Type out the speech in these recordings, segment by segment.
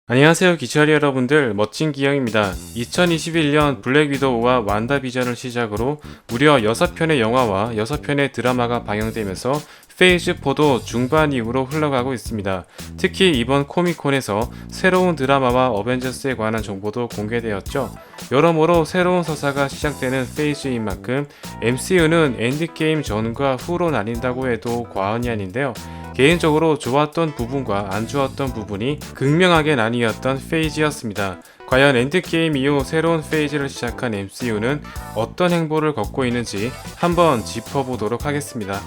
안녕하세요 기철이 여러분들, 멋진 기영입니다. 2021년 블랙 위도우와 완다비전을 시작으로 무려 6편의 영화와 6편의 드라마가 방영되면서 페이즈 4도 중반 이후로 흘러가고 있습니다. 특히 이번 코미콘에서 새로운 드라마와 어벤져스에 관한 정보도 공개되었죠. 여러모로 새로운 서사가 시작되는 페이즈인 만큼 MCU는 엔드게임 전과 후로 나뉜다고 해도 과언이 아닌데요. 개인적으로 좋았던 부분과 안 좋았던 부분이 극명하게 나뉘었던 페이지였습니다. 과연 엔드게임 이후 새로운 페이지를 시작한 MCU는 어떤 행보를 걷고 있는지 한번 짚어보도록 하겠습니다.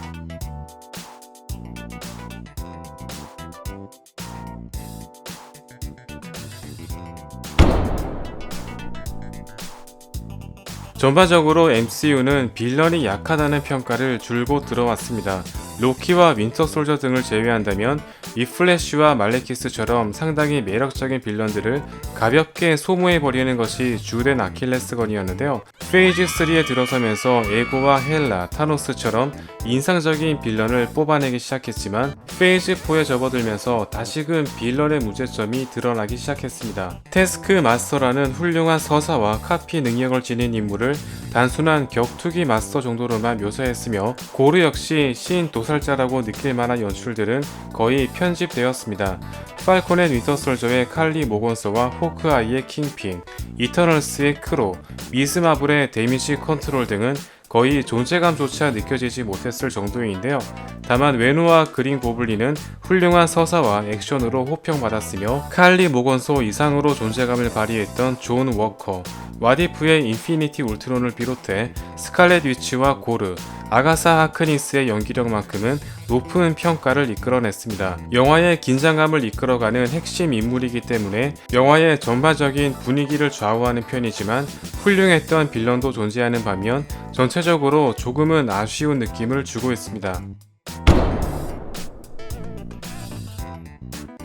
전반적으로 MCU는 빌런이 약하다는 평가를 줄곧 들어왔습니다. 로키와 윈터 솔저 등을 제외한다면 위플래쉬와 말레키스처럼 상당히 매력적인 빌런들을 가볍게 소모해버리는 것이 주된 아킬레스건이었는데요. 페이즈 3에 들어서면서 에고와 헬라, 타노스처럼 인상적인 빌런을 뽑아내기 시작했지만 페이즈 4에 접어들면서 다시금 빌런의 문제점이 드러나기 시작했습니다. 태스크 마스터라는 훌륭한 서사와 카피 능력을 지닌 인물을 단순한 격투기 마스터 정도로만 묘사했으며 고르 역시 신 도살자라고 느낄 만한 연출들은 거의 편집되었습니다. 팔콘 앤 윈터 솔저의 칼리 모건서와 호크아이의 킹핑, 이터널스의 크로, 미스 마블의 데미지 컨트롤 등은 거의 존재감조차 느껴지지 못했을 정도인데요. 다만 웨노와 그린 고블린은 훌륭한 서사와 액션으로 호평받았으며 칼리 모건소 이상으로 존재감을 발휘했던 존 워커, 와디프의 인피니티 울트론을 비롯해 스칼렛 위치와 고르, 아가사 하크니스의 연기력만큼은 높은 평가를 이끌어냈습니다. 영화의 긴장감을 이끌어가는 핵심 인물이기 때문에 영화의 전반적인 분위기를 좌우하는 편이지만 훌륭했던 빌런도 존재하는 반면 전체적으로 조금은 아쉬운 느낌을 주고 있습니다.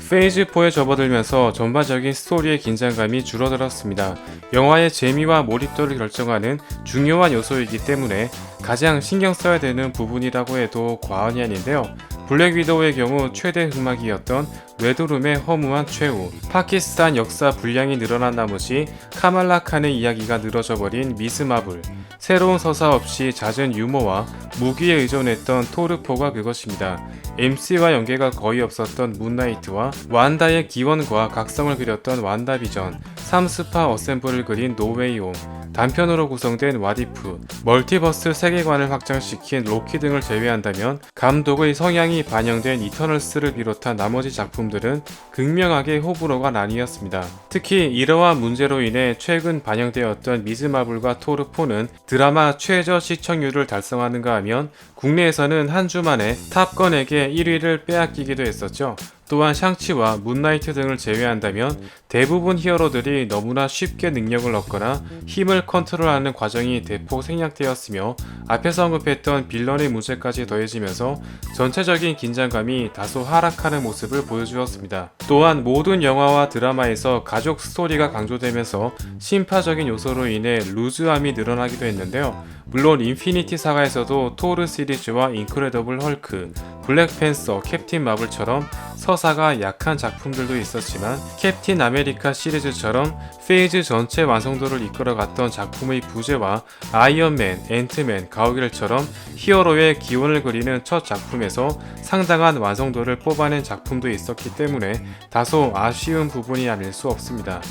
페이즈 4에 접어들면서 전반적인 스토리의 긴장감이 줄어들었습니다. 영화의 재미와 몰입도를 결정하는 중요한 요소이기 때문에 가장 신경 써야 되는 부분이라고 해도 과언이 아닌데요. 블랙 위도우의 경우 최대 흑막이었던 레드룸의 허무한 최후, 파키스탄 역사 분량이 늘어난 나머지 카말라 칸의 이야기가 늘어져 버린 미스 마블, 새로운 서사 없이 잦은 유머와 무기에 의존했던 토르포가 그것입니다. MC와 연계가 거의 없었던 문나이트와 완다의 기원과 각성을 그렸던 완다비전, 3스파 어셈블을 그린 노웨이 홈, 단편으로 구성된 와디프, 멀티버스 세계관을 확장시킨 로키 등을 제외한다면 감독의 성향이 반영된 이터널스를 비롯한 나머지 작품들은 극명하게 호불호가 나뉘었습니다. 특히 이러한 문제로 인해 최근 반영되었던 미즈마블과 토르4는 드라마 최저 시청률을 달성하는가 하면 국내에서는 한 주 만에 탑건에게 1위를 빼앗기기도 했었죠. 또한 샹치와 문나이트 등을 제외한다면 대부분 히어로들이 너무나 쉽게 능력을 얻거나 힘을 컨트롤하는 과정이 대폭 생략되었으며 앞에서 언급했던 빌런의 문제까지 더해지면서 전체적인 긴장감이 다소 하락하는 모습을 보여주었습니다. 또한 모든 영화와 드라마에서 가족 스토리가 강조되면서 심파적인 요소로 인해 루즈함이 늘어나기도 했는데요. 물론 인피니티 사가에서도 토르 시리즈와 인크레더블 헐크, 블랙팬서, 캡틴 마블처럼 서사가 약한 작품들도 있었지만 캡틴 아메리카 시리즈처럼 페이즈 전체 완성도를 이끌어갔던 작품의 부재와 아이언맨, 앤트맨, 가오갤처럼 히어로의 기원을 그리는 첫 작품에서 상당한 완성도를 뽑아낸 작품도 있었기 때문에 다소 아쉬운 부분이 아닐 수 없습니다.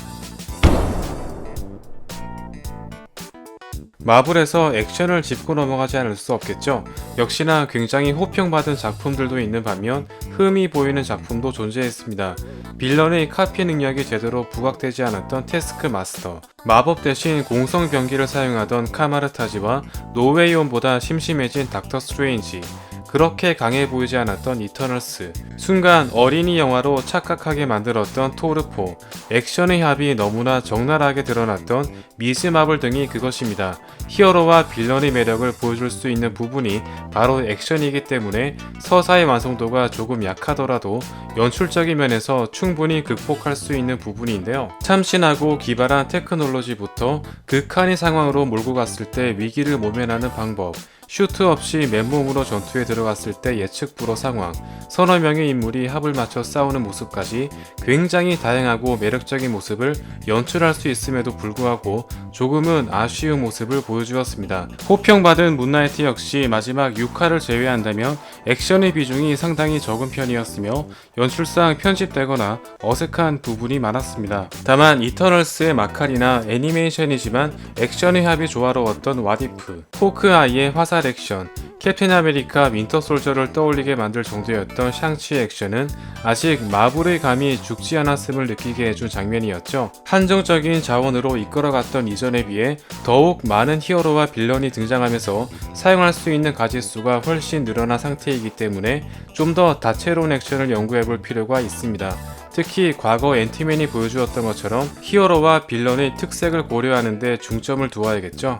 마블에서 액션을 짚고 넘어가지 않을 수 없겠죠. 역시나 굉장히 호평받은 작품들도 있는 반면 흠이 보이는 작품도 존재했습니다. 빌런의 카피 능력이 제대로 부각되지 않았던 태스크 마스터, 마법 대신 공성 병기를 사용하던 카마르타지와 노웨이온보다 심심해진 닥터 스트레인지, 그렇게 강해 보이지 않았던 이터널스, 순간 어린이 영화로 착각하게 만들었던 토르4, 액션의 합이 너무나 적나라하게 드러났던 미즈 마블 등이 그것입니다. 히어로와 빌런의 매력을 보여줄 수 있는 부분이 바로 액션이기 때문에 서사의 완성도가 조금 약하더라도 연출적인 면에서 충분히 극복할 수 있는 부분인데요. 참신하고 기발한 테크놀로지부터 극한의 상황으로 몰고 갔을 때 위기를 모면하는 방법, 슈트 없이 맨몸으로 전투에 들어갔을 때 예측 불허 상황, 서너 명의 인물이 합을 맞춰 싸우는 모습까지 굉장히 다양하고 매력적인 모습을 연출할 수 있음에도 불구하고 조금은 아쉬운 모습을 보여주었습니다. 호평받은 문나이트 역시 마지막 6화를 제외한다면 액션의 비중이 상당히 적은 편이었으며 연출상 편집되거나 어색한 부분이 많았습니다. 다만 이터널스의 마칼이나 애니메이션이지만 액션의 합이 조화로웠던 와디프, 호크아이의 화살 액션, 캡틴 아메리카 윈터 솔저를 떠올리게 만들 정도였던 샹치의 액션은 아직 마블의 감이 죽지 않았음을 느끼게 해준 장면이었죠. 한정적인 자원으로 이끌어갔던 이전에 비해 더욱 많은 히어로와 빌런이 등장하면서 사용할 수 있는 가짓수가 훨씬 늘어난 상태이기 때문에 좀 더 다채로운 액션을 연구해볼 필요가 있습니다. 특히 과거 앤티맨이 보여주었던 것처럼 히어로와 빌런의 특색을 고려하는 데 중점을 두어야겠죠.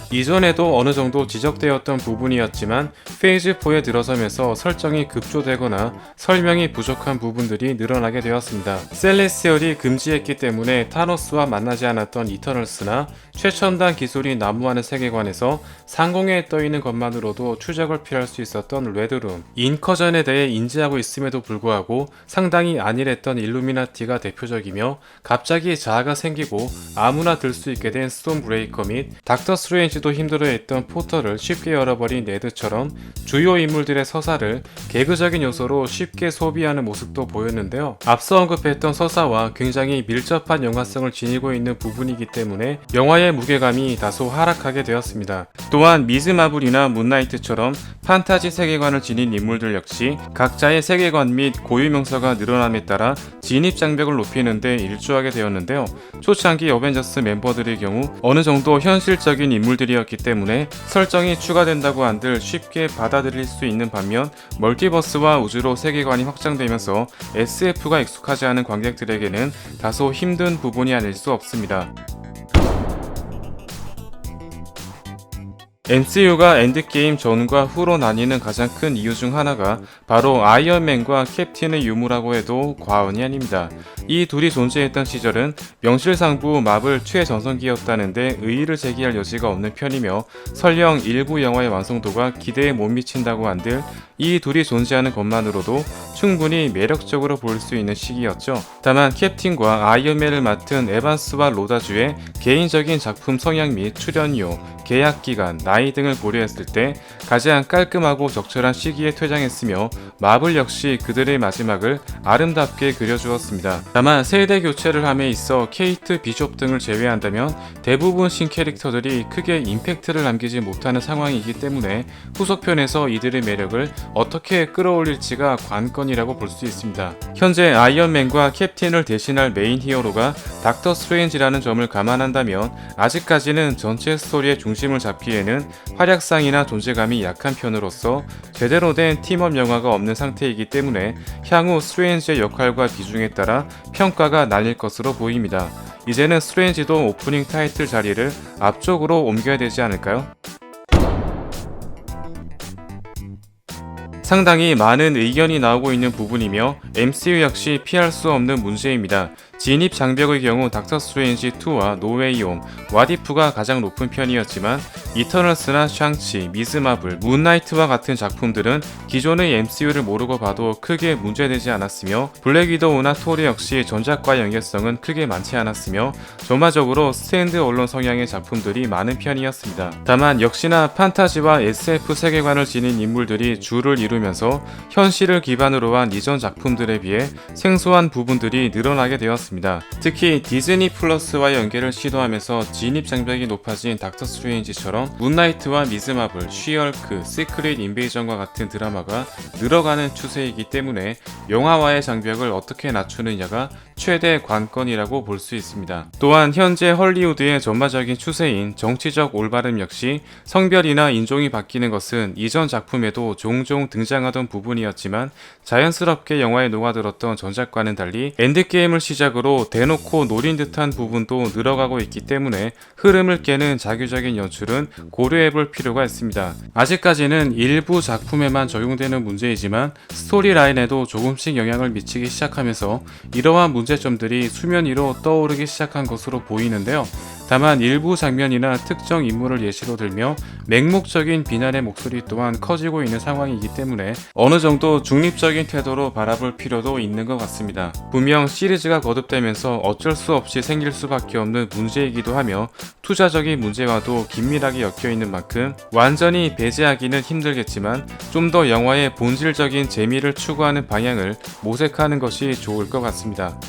이전에도 어느 정도 지적되었던 부분이었지만 페이즈 4에 들어서면서 설정이 급조되거나 설명이 부족한 부분들이 늘어나게 되었습니다. 셀레스티얼이 금지했기 때문에 타노스와 만나지 않았던 이터널스나 최첨단 기술이 난무하는 세계관에서 상공에 떠있는 것만으로도 추적을 피할 수 있었던 레드룸, 인커전에 대해 인지하고 있음에도 불구하고 상당히 안일했던 일루미나티가 대표적이며 갑자기 자아가 생기고 아무나 들 수 있게 된 스톤 브레이커 및 닥터 스트레인지도 힘들어했던 포털을 쉽게 열어버린 네드처럼 주요 인물들의 서사를 개그적인 요소로 쉽게 소비하는 모습도 보였는데요. 앞서 언급했던 서사와 굉장히 밀접한 연관성을 지니고 있는 부분이기 때문에 영화의 무게감이 다소 하락하게 되었습니다. 또한 미즈 마블이나 문나이트처럼 판타지 세계관을 지닌 인물들 역시 각자의 세계관 및 고유 명사가 늘어남에 따라 진입 장벽을 높이는 데 일조하게 되었는데요. 초창기 어벤져스 멤버들의 경우 어느 정도 현실적인 인물들이었기 때문에 설정이 추가된다고 한들 쉽게 받아들일 수 있는 반면 멀티버스와 우주로 세계관이 확장되면서 SF가 익숙하지 않은 관객들에게는 다소 힘든 부분이 아닐 수 없습니다. MCU가 엔드게임 전과 후로 나뉘는 가장 큰 이유 중 하나가 바로 아이언맨과 캡틴의 유무라고 해도 과언이 아닙니다. 이 둘이 존재했던 시절은 명실상부 마블 최전성기였다는데 의의를 제기할 여지가 없는 편이며 설령 일부 영화의 완성도가 기대에 못 미친다고 한들 이 둘이 존재하는 것만으로도 충분히 매력적으로 보일 수 있는 시기였죠. 다만 캡틴과 아이언맨을 맡은 에반스와 로다주의 개인적인 작품 성향 및 출연료, 계약 기간, 나이 등을 고려했을 때 가장 깔끔하고 적절한 시기에 퇴장했으며 마블 역시 그들의 마지막을 아름답게 그려주었습니다. 다만 세대 교체를 함에 있어 케이트 비숍 등을 제외한다면 대부분 신캐릭터들이 크게 임팩트를 남기지 못하는 상황이기 때문에 후속편에서 이들의 매력을 어떻게 끌어올릴지가 관건이라고 볼 수 있습니다. 현재 아이언맨과 캡틴을 대신할 메인 히어로가 닥터 스트레인지라는 점을 감안한다면 아직까지는 전체 스토리의 중심을 잡기에는 활약상이나 존재감이 약한 편으로서 제대로 된 팀업 영화가 없는 상태이기 때문에 향후 스트레인지의 역할과 비중에 따라 평가가 나뉠 것으로 보입니다. 이제는 스트레인지도 오프닝 타이틀 자리를 앞쪽으로 옮겨야 되지 않을까요? 상당히 많은 의견이 나오고 있는 부분이며 MCU 역시 피할 수 없는 문제입니다. 진입 장벽의 경우 닥터 스트레인지 2와 노웨이 홈, 와디프가 가장 높은 편이었지만 이터널스나 샹치, 미즈 마블, 문나이트와 같은 작품들은 기존의 MCU를 모르고 봐도 크게 문제되지 않았으며 블랙 위도우나 토르 역시 전작과 연계성은 크게 많지 않았으며 전반적으로 스탠드 언론 성향의 작품들이 많은 편이었습니다. 다만 역시나 판타지와 SF 세계관을 지닌 인물들이 주를 이루면서 현실을 기반으로 한 이전 작품들에 비해 생소한 부분들이 늘어나게 되었습니다. 특히 디즈니 플러스와 연계를 시도하면서 진입 장벽이 높아진 닥터 스트레인지처럼 문나이트와 미즈 마블, 쉬얼크, 시크릿 인베이전과 같은 드라마가 늘어가는 추세이기 때문에 영화와의 장벽을 어떻게 낮추느냐가 최대 관건이라고 볼 수 있습니다. 또한 현재 헐리우드의 전반적인 추세인 정치적 올바름 역시 성별이나 인종이 바뀌는 것은 이전 작품에도 종종 등장하던 부분이었지만 자연스럽게 영화에 녹아들었던 전작과는 달리 엔드게임을 시작으로 대놓고 노린 듯한 부분도 늘어가고 있기 때문에 흐름을 깨는 자규적인 연출은 고려해볼 필요가 있습니다. 아직까지는 일부 작품에만 적용되는 문제이지만 스토리라인에도 조금씩 영향을 미치기 시작하면서 이러한 문제점들이 수면 위로 떠오르기 시작한 것으로 보이는데요. 다만 일부 장면이나 특정 인물을 예시로 들며 맹목적인 비난의 목소리 또한 커지고 있는 상황이기 때문에 어느 정도 중립적인 태도로 바라볼 필요도 있는 것 같습니다. 분명 시리즈가 거듭되면서 어쩔 수 없이 생길 수밖에 없는 문제이기도 하며 투자적인 문제와도 긴밀하게 엮여 있는 만큼 완전히 배제하기는 힘들겠지만 좀 더 영화의 본질적인 재미를 추구하는 방향을 모색하는 것이 좋을 것 같습니다.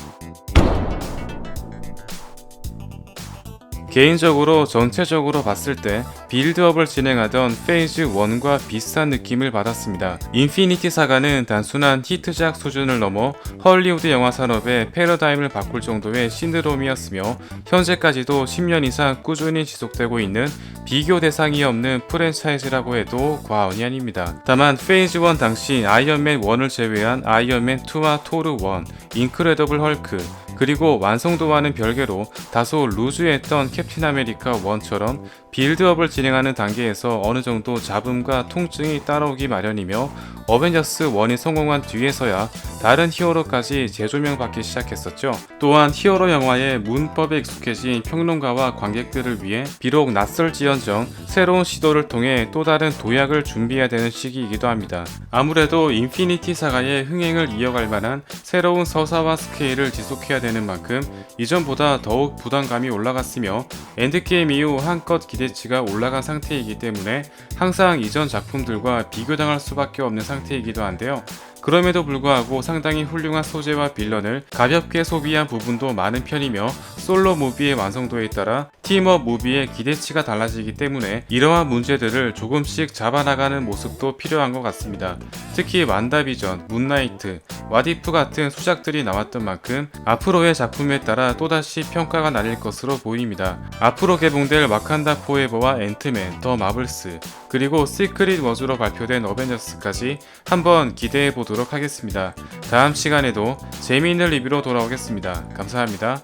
개인적으로 전체적으로 봤을 때 빌드업을 진행하던 페이즈 1과 비슷한 느낌을 받았습니다. 인피니티 사가는 단순한 히트작 수준을 넘어 헐리우드 영화 산업의 패러다임을 바꿀 정도의 신드롬이었으며 현재까지도 10년 이상 꾸준히 지속되고 있는 비교 대상이 없는 프랜차이즈라고 해도 과언이 아닙니다. 다만 페이즈 1 당시 아이언맨 1을 제외한 아이언맨 2와 토르 1, 인크레더블 헐크, 그리고 완성도와는 별개로 다소 루즈했던 캡틴 아메리카 1처럼 빌드업을 진행하는 단계에서 어느 정도 잡음과 통증이 따라오기 마련이며 어벤져스 1이 성공한 뒤에서야 다른 히어로까지 재조명받기 시작했었죠. 또한 히어로 영화의 문법에 익숙해진 평론가와 관객들을 위해 비록 낯설지언정 새로운 시도를 통해 또 다른 도약을 준비해야 되는 시기이기도 합니다. 아무래도 인피니티 사가의 흥행을 이어갈 만한 새로운 서사와 스케일을 지속해야 되는 만큼 이전보다 더욱 부담감이 올라갔으며 엔드게임 이후 한껏 기대치가 올라간 상태이기 때문에 항상 이전 작품들과 비교당할 수밖에 없는 상태이기도 한데요. 그럼에도 불구하고 상당히 훌륭한 소재와 빌런을 가볍게 소비한 부분도 많은 편이며 솔로 무비의 완성도에 따라 팀업 무비의 기대치가 달라지기 때문에 이러한 문제들을 조금씩 잡아나가는 모습도 필요한 것 같습니다. 특히 완다비전, 문나이트, 와디프 같은 수작들이 나왔던 만큼 앞으로의 작품에 따라 또다시 평가가 나뉠 것으로 보입니다. 앞으로 개봉될 와칸다 포에버와 앤트맨, 더 마블스, 그리고 시크릿 워즈로 발표된 어벤져스까지 한번 기대해 보도록 하겠습니다. 다음 시간에도 재미있는 리뷰로 돌아오겠습니다. 감사합니다.